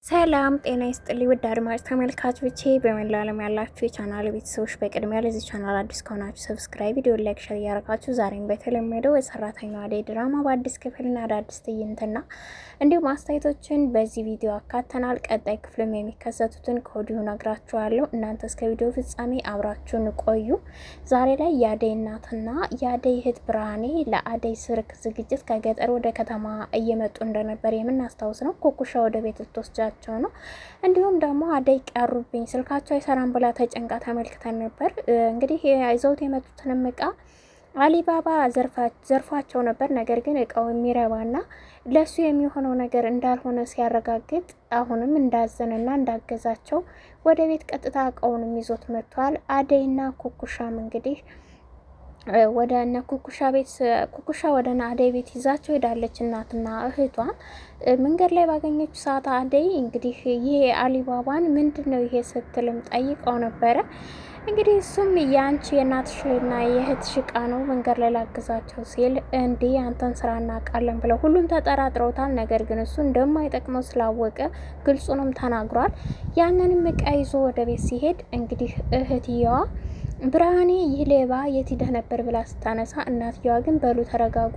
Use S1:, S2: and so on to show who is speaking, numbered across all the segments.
S1: ሰላም ጤና ይስጥልኝ ውድ አድማጭ ተመልካቾቼ በመላው ዓለም ያላችሁ የቻናል ቤተሰቦች በቅድሚያ ለዚህ ቻናል አዲስ ከሆናችሁ ሰብስክራይብ፣ ቪዲዮ ላይክ፣ ሼር እያደረጋችሁ ዛሬም በተለመደው የሰራተኛዋ አደይ ድራማ በአዲስ ክፍልና አዳዲስ ትዕይንትና እንዲሁም አስተያየቶችን በዚህ ቪዲዮ አካተናል። ቀጣይ ክፍልም የሚከሰቱትን ከወዲሁ ነግራችኋለሁ። እናንተ እስከ ቪዲዮ ፍጻሜ አብራችሁን ቆዩ። ዛሬ ላይ የአደይ እናትና የአደይ እህት ብርሃኔ ለአደይ ሰርግ ዝግጅት ከገጠር ወደ ከተማ እየመጡ እንደነበር የምናስታውስ ነው። ኩኩሻ ወደ ቤት ልትወስጃ ነው። እንዲሁም ደግሞ አደይ ቀሩብኝ ስልካቸው አይሰራም ብላ ተጨንቃ ተመልክተን ነበር። እንግዲህ ይዘውት የመጡትንም እቃ አሊባባ ዘርፏቸው ነበር። ነገር ግን እቃው የሚረባና ለሱ የሚሆነው ነገር እንዳልሆነ ሲያረጋግጥ አሁንም እንዳዘነና እንዳገዛቸው ወደ ቤት ቀጥታ እቃውንም ይዞት መጥቷል። አደይና ኩኩሻም እንግዲህ ወደ እነ ኩኩሻ ቤት ኩኩሻ ወደ አደይ ቤት ይዛቸው ሄዳለች። እናትና እህቷን መንገድ ላይ ባገኘችው ሰዓት አደይ እንግዲህ ይሄ አሊባባን ምንድን ነው ይሄ ስትልም ጠይቀው ነበረ። እንግዲህ እሱም የአንቺ የእናትሽና የእህትሽ እቃ ነው መንገድ ላይ ላግዛቸው ሲል እንዲህ አንተን ስራ እናውቃለን ብለው ሁሉም ተጠራጥረውታል። ነገር ግን እሱ እንደማይጠቅመው ስላወቀ ግልጹንም ተናግሯል። ያንንም እቃ ይዞ ወደ ቤት ሲሄድ እንግዲህ እህትየዋ ብርሃኔ ይህ ሌባ የት ሄደህ ነበር ብላ ስታነሳ፣ እናትየዋ ግን በሉ ተረጋጉ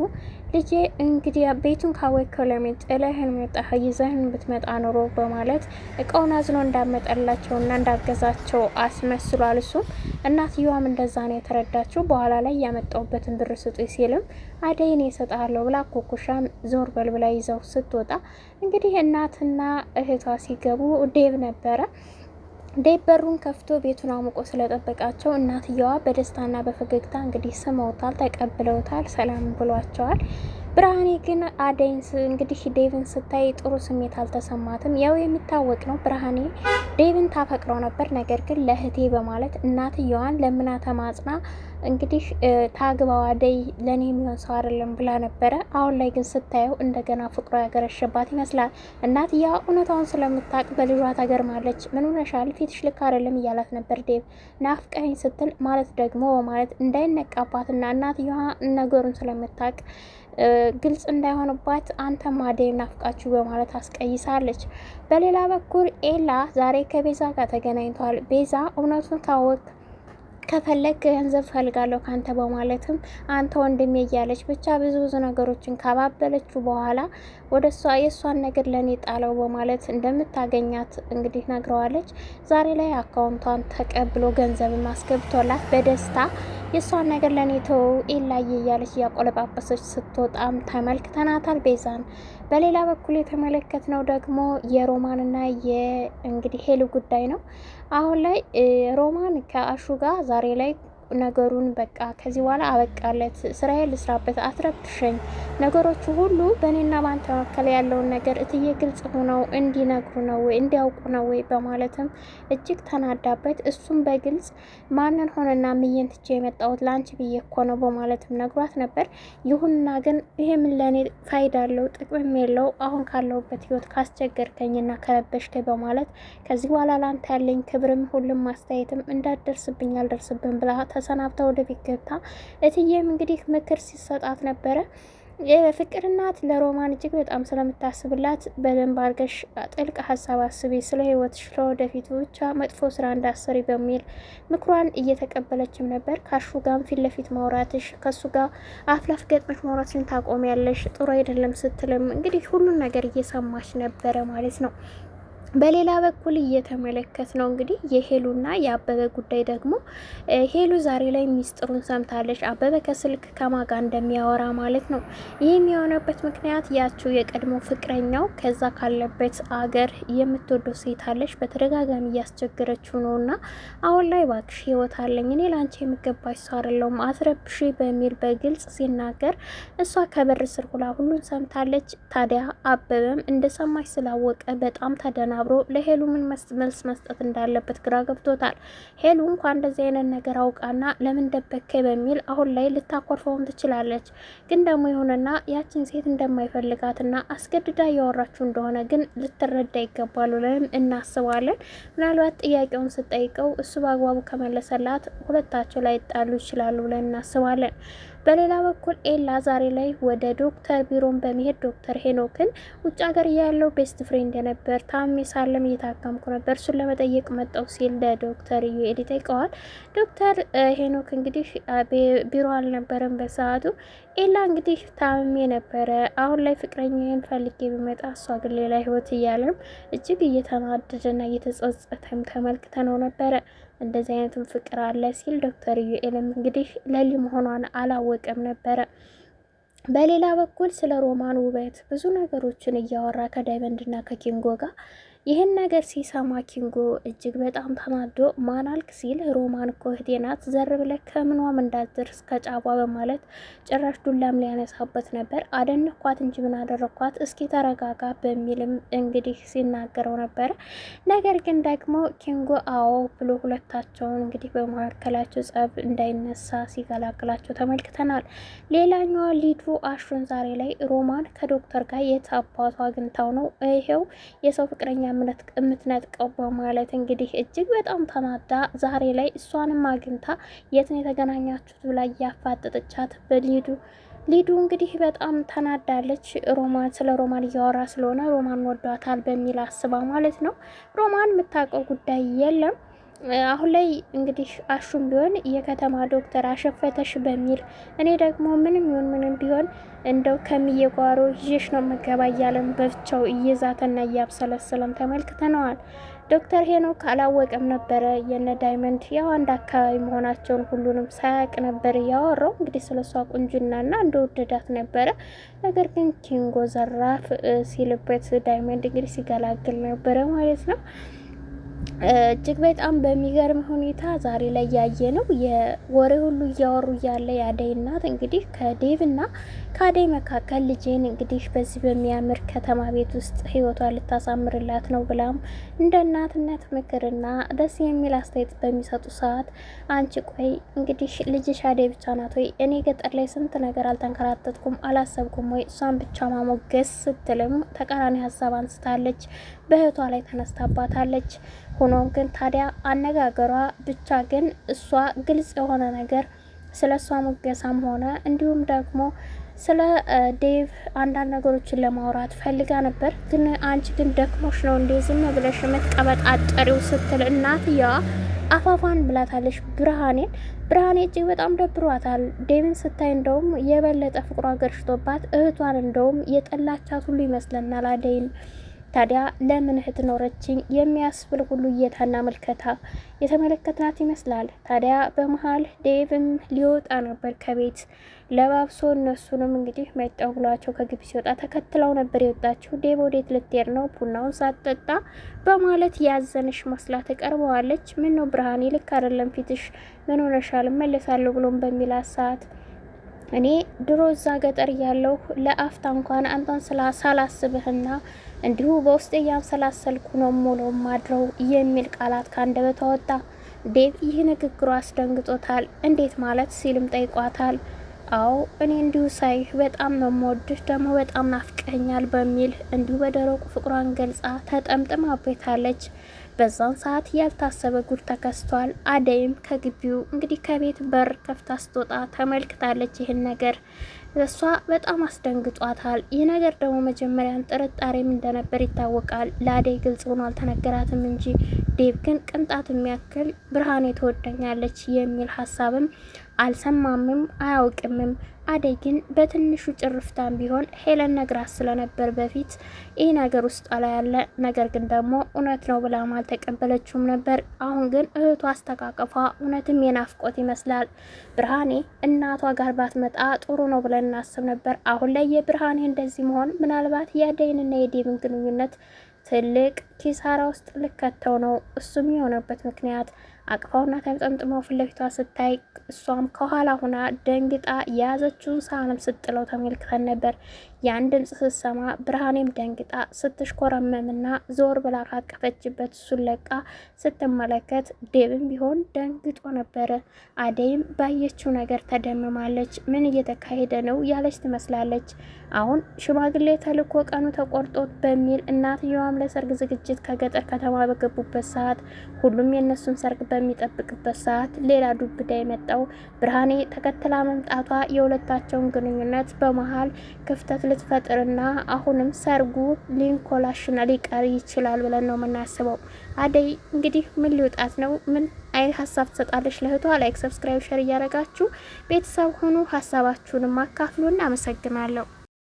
S1: ልጄ፣ እንግዲህ ቤቱን ካወቅከው ለምን ጥለህን መጣህ? ይዘህን ብትመጣ ኖሮ በማለት እቃውን አዝኖ እንዳመጠላቸውና እንዳገዛቸው አስመስሏል። እሱም እናትየዋም እንደዛ ነው የተረዳችው። በኋላ ላይ ያመጣውበትን ብር ስጡ ሲልም አደይን እሰጥሃለሁ ብላ ኩኩሻም ዞር በል ብላ ይዘው ስትወጣ እንግዲህ እናትና እህቷ ሲገቡ ዴቭ ነበረ። ዴቭ በሩን ከፍቶ ቤቱን አሙቆ ስለጠበቃቸው እናትየዋ በደስታና በፈገግታ እንግዲህ ስመውታል፣ ተቀብለውታል፣ ሰላም ብሏቸዋል። ብርሃኔ ግን አደይን እንግዲህ ዴቭን ስታይ ጥሩ ስሜት አልተሰማትም። ያው የሚታወቅ ነው ብርሃኔ ዴቭን ታፈቅረው ነበር። ነገር ግን ለእህቴ በማለት እናትየዋን ለምና ተማጽና እንግዲህ ታግባው አደይ ለእኔ የሚሆን ሰው አይደለም ብላ ነበረ። አሁን ላይ ግን ስታየው እንደገና ፍቅሯ ያገረሸባት ይመስላል። እናትየዋ እውነታውን ስለምታውቅ በልጇ ታገርማለች። ምን ሆነሻል? ፊትሽ ልክ አይደለም እያላት ነበር ዴቭ። ናፍቀኝ ስትል ማለት ደግሞ ማለት እንዳይነቃባትና እናትየዋ ነገሩን ስለምታውቅ ግልጽ እንዳይሆንባት አንተም አደይ ናፍቃችሁ በማለት አስቀይሳለች። በሌላ በኩል ኤላ ዛሬ ከቤዛ ጋር ተገናኝተዋል። ቤዛ እውነቱን ካወቅ ከፈለግ ገንዘብ ፈልጋለሁ ካንተ በማለትም አንተ ወንድሜ እያለች ብቻ ብዙ ነገሮችን ካባበለችው በኋላ ወደ እሷ የእሷን ነገር ለእኔ ጣለው በማለት እንደምታገኛት እንግዲህ ነግረዋለች። ዛሬ ላይ አካውንቷን ተቀብሎ ገንዘብም አስገብቶላት በደስታ የእሷን ነገር ለእኔ ተወው ኤላዬ እያለች እያቆለጳጰሰች ስትወጣም ተመልክተናታል ቤዛን። በሌላ በኩል የተመለከትነው ደግሞ የሮማንና የእንግዲህ ሄሉ ጉዳይ ነው። አሁን ላይ ሮማን ከአሹ ጋር ዛሬ ላይ ነገሩን በቃ ከዚህ በኋላ አበቃለት፣ ስራዬ ልስራበት፣ አትረብሸኝ፣ ነገሮቹ ሁሉ በእኔና ባንተ መካከል ያለውን ነገር እትዬ ግልጽ ሆነው እንዲነግሩ ነው ወይ እንዲያውቁ ነው ወይ በማለትም እጅግ ተናዳበት፣ እሱም በግልጽ ማንን ሆነና ምየን ትቼ የመጣሁት ለአንቺ ብዬ እኮ ነው በማለትም ነግሯት ነበር። ይሁንና ግን ይሄ ምን ለእኔ ፋይዳ አለው ጥቅምም የለው አሁን ካለሁበት ህይወት ካስቸገርከኝና ከረበሽከኝ በማለት ከዚህ በኋላ ላንተ ያለኝ ክብርም ሁሉም ማስተያየትም እንዳደርስብኝ አልደርስብን ብላ ተሰናብታ ወደ ቤት ገብታ እትዬም እንግዲህ ምክር ሲሰጣት ነበረ። የፍቅር እናት ለሮማን እጅግ በጣም ስለምታስብላት በደንብ አድርገሽ ጥልቅ ሀሳብ አስቢ፣ ስለ ህይወትሽ ለወደፊቱ ብቻ መጥፎ ስራ እንዳሰሪ በሚል ምክሯን እየተቀበለችም ነበር። ከአሹ ጋር ፊት ለፊት ማውራትሽ ከሱ ጋር አፍላፍ ገጥመሽ ማውራትሽን ታቆሚያለሽ፣ ጥሩ አይደለም ስትልም እንግዲህ ሁሉን ነገር እየሰማች ነበረ ማለት ነው። በሌላ በኩል እየተመለከት ነው እንግዲህ የሄሉና የአበበ ጉዳይ ደግሞ ሄሉ ዛሬ ላይ ሚስጥሩን ሰምታለች። አበበ ከስልክ ከማጋ እንደሚያወራ ማለት ነው። ይህም የሆነበት ምክንያት ያችው የቀድሞ ፍቅረኛው ከዛ ካለበት አገር የምትወደው ሴት አለች፣ በተደጋጋሚ እያስቸገረችው ነው እና አሁን ላይ እባክሽ ህይወት አለኝ እኔ ለአንቺ የሚገባሽ ሰው አይደለሁም አትረብሺ በሚል በግልጽ ሲናገር እሷ ከበር ስር ሁላ ሁሉን ሰምታለች። ታዲያ አበበም እንደሰማች ስላወቀ በጣም ተደና አብሮ ለሄሉ ምን መልስ መስጠት እንዳለበት ግራ ገብቶታል። ሄሉ እንኳን እንደዚህ አይነት ነገር አውቃና ለምን ደበከኝ በሚል አሁን ላይ ልታኮርፈውም ትችላለች። ግን ደግሞ ይሁንና ያችን ሴት እንደማይፈልጋትና አስገድዳ እያወራችሁ እንደሆነ ግን ልትረዳ ይገባሉ ብለን እናስባለን። ምናልባት ጥያቄውን ስጠይቀው እሱ በአግባቡ ከመለሰላት ሁለታቸው ላይ ይጣሉ ይችላሉ ብለን እናስባለን። በሌላ በኩል ኤላ ዛሬ ላይ ወደ ዶክተር ቢሮን በመሄድ ዶክተር ሄኖክን ውጭ ሀገር ያለው ቤስት ፍሬንድ የነበር ታሜ ሳለም እየታከምኩ ነበር እሱን ለመጠየቅ መጣው ሲል ለዶክተር ዩኤል ይጠይቀዋል። ዶክተር ሄኖክ እንግዲህ ቢሮ አልነበረም በሰዓቱ። ኤላ እንግዲህ ታሜ ነበረ። አሁን ላይ ፍቅረኛዬን ፈልጌ ብመጣ እሷ ግን ሌላ ህይወት እያለም እጅግ እየተናደደና እየተጸጸተም ተመልክተነው ነበረ። እንደዚህ አይነቱም ፍቅር አለ ሲል ዶክተር ዩኤልም እንግዲህ ለሊ መሆኗን አላወቀም ነበረ። በሌላ በኩል ስለ ሮማን ውበት ብዙ ነገሮችን እያወራ ከዳይመንድና ከኪንጎ ጋር ይህን ነገር ሲሰማ ኪንጎ እጅግ በጣም ተናዶ ማናልክ ሲል ሮማን እኮ እህቴ ናት ዘር ብለህ ከምኗም እንዳትደርስ ከጫቧ በማለት ጭራሽ ዱላም ሊያነሳበት ነበር። አደነኳት እንጂ ምን አደረኳት እስኪ ተረጋጋ በሚልም እንግዲህ ሲናገረው ነበረ። ነገር ግን ደግሞ ኪንጎ አዎ ብሎ ሁለታቸውን እንግዲህ በመካከላቸው ጸብ እንዳይነሳ ሲገላግላቸው ተመልክተናል። ሌላኛዋ ሊዱ አሹን ዛሬ ላይ ሮማን ከዶክተር ጋር የት አባቷ አግኝታው ነው ይሄው የሰው ፍቅረኛ የምትነጥቀው በማለት እንግዲህ እጅግ በጣም ተናዳ ዛሬ ላይ እሷንም አግኝታ የት ነው የተገናኛችሁት ብላ እያፋጠጠቻት ሊዱ እንግዲህ በጣም ተናዳለች። ሮማን ስለ ሮማን እያወራ ስለሆነ ሮማን ወዷታል በሚል አስባ ማለት ነው። ሮማን የምታውቀው ጉዳይ የለም። አሁን ላይ እንግዲህ አሹም ቢሆን የከተማ ዶክተር አሸፈተሽ በሚል እኔ ደግሞ ምንም ይሁን ምንም ቢሆን እንደው ከሚየጓሮ ይሽ ነው መገባ እያለም በብቻው እየዛተና እያብሰለሰለም ተመልክተነዋል። ዶክተር ሄኖክ አላወቀም ነበረ የነ ዳይመንድ ያው አንድ አካባቢ መሆናቸውን ሁሉንም ሳያቅ ነበር ያወራው። እንግዲህ ስለሷ ቁንጅናና እንደወደዳት ነበረ። ነገር ግን ኪንጎ ዘራፍ ሲልበት ዳይመንድ እንግዲህ ሲገላግል ነበረ ማለት ነው። እጅግ በጣም በሚገርም ሁኔታ ዛሬ ላይ ያየ ነው የወሬ ሁሉ እያወሩ እያለ የአደይ እናት እንግዲህ ከዴቭና ከአደይ መካከል ልጄን እንግዲህ በዚህ በሚያምር ከተማ ቤት ውስጥ ህይወቷን ልታሳምርላት ነው ብላም እንደ እናትነት ምክርና ደስ የሚል አስተያየት በሚሰጡ ሰዓት አንቺ ቆይ እንግዲህ ልጅሽ አደይ ብቻ ናት ወይ? እኔ ገጠር ላይ ስንት ነገር አልተንከራተትኩም አላሰብኩም ወይ? እሷን ብቻ ማሞገስ ስትልም ተቃራኒ ሀሳብ አንስታለች። በእህቷ ላይ ተነስታባታለች። ሆኖም ግን ታዲያ አነጋገሯ ብቻ ግን እሷ ግልጽ የሆነ ነገር ስለ እሷ ሙገሳም ሆነ እንዲሁም ደግሞ ስለ ዴቭ አንዳንድ ነገሮችን ለማውራት ፈልጋ ነበር። ግን አንቺ ግን ደክሞሽ ነው እንዴ ዝም ብለሽ የምትቀበጣጠሪው ስትል እናትየዋ አፋፋን ብላታለች። ብርሃኔ እጅግ በጣም ደብሯታል። ዴቭን ስታይ እንደውም የበለጠ ፍቅሯ ገርሽቶባት እህቷን እንደውም የጠላቻት ሁሉ ይመስለናል አደይን። ታዲያ ለምን እህት ኖረችኝ የሚያስብል ሁሉ እየታና መልከታ የተመለከትናት ይመስላል። ታዲያ በመሀል ዴቭም ሊወጣ ነበር ከቤት ለባብሶ እነሱንም እንግዲህ መጣው ብሏቸው ከግቢ ሲወጣ ተከትለው ነበር የወጣችው። ዴቭ ወዴት ልትሄድ ነው ቡናውን ሳትጠጣ በማለት ያዘንሽ መስላ ተቀርበዋለች። ምን ነው ብርሃኔ ልክ አይደለም ፊትሽ ምን ሆነሻል እመለሳለሁ ብሎም በሚላት ሰዓት እኔ ድሮ እዛ ገጠር ያለው ለአፍታ እንኳን አንተን ሳላስብህና እንዲሁ በውስጤ ያንሰላሰልኩ ነው ሙሉ ማድረው የሚል ቃላት ካንደበቷ ወጣ። ዴቭ ይህ ንግግሩ አስደንግጦታል። እንዴት ማለት ሲልም ጠይቋታል። አዎ እኔ እንዲሁ ሳይህ በጣም ነው የምወድህ ደግሞ በጣም ናፍቀኛል በሚል እንዲሁ በደረቁ ፍቅሯን ገልጻ ተጠምጥማ አቤታለች። በዛን ሰዓት ያልታሰበ ጉድ ተከስቷል። አደይም ከግቢው እንግዲህ ከቤት በር ከፍታ ስትወጣ ተመልክታለች። ይህን ነገር እሷ በጣም አስደንግጧታል። ይህ ነገር ደግሞ መጀመሪያን ጥርጣሬም እንደነበር ይታወቃል። ለአደይ ግልጽ ሆኖ አልተነገራትም እንጂ ዴቭ ግን ቅንጣት የሚያክል ብርሃኔ ትወደኛለች የሚል ሀሳብም አልሰማምም አያውቅምም። አደይ ግን በትንሹ ጭርፍታም ቢሆን ሄለን ነግራት ስለነበር በፊት ይህ ነገር ውስጥ ላይ ያለ ነገር ግን ደግሞ እውነት ነው ብላም አልተቀበለችውም ነበር። አሁን ግን እህቷ አስተቃቀፏ እውነትም የናፍቆት ይመስላል። ብርሃኔ እናቷ ጋር ባትመጣ ጥሩ ነው ብለን እናስብ ነበር። አሁን ላይ የብርሃኔ እንደዚህ መሆን ምናልባት የአደይንና የዴቭን ግንኙነት ትልቅ ኪሳራ ውስጥ ልከተው ነው። እሱም የሆነበት ምክንያት አቅፋውና ተጠምጥመው ፊት ለፊቷ ስታይ እሷም ከኋላ ሁና ደንግጣ የያዘችውን ሳህንም ስትጥለው ተመልክተን ነበር። ያን ድምፅ ስትሰማ ብርሃኔም ደንግጣ ስትሽኮረመምና ዞር ብላ ካቀፈችበት እሱን ለቃ ስትመለከት ዴቭም ቢሆን ደንግጦ ነበረ። አደይም ባየችው ነገር ተደምማለች። ምን እየተካሄደ ነው ያለች ትመስላለች። አሁን ሽማግሌ ተልኮ ቀኑ ተቆርጦት በሚል እናትየዋም ለሰርግ ዝግጅት ዝግጅት ከገጠር ከተማ በገቡበት ሰዓት ሁሉም የእነሱን ሰርግ በሚጠብቅበት ሰዓት ሌላ ዱብዳ የመጣው ብርሃኔ ተከትላ መምጣቷ የሁለታቸውን ግንኙነት በመሀል ክፍተት ልትፈጥርና አሁንም ሰርጉ ሊንኮላሽና ሊቀር ይችላል ብለን ነው የምናስበው። አደይ እንግዲህ ምን ሊውጣት ነው? ምን አይ ሀሳብ ትሰጣለች ለእህቷ? ላይክ፣ ሰብስክራይብ፣ ሸር እያደረጋችሁ ቤተሰብ ሁኑ። ሀሳባችሁንም አካፍሉን። አመሰግናለሁ።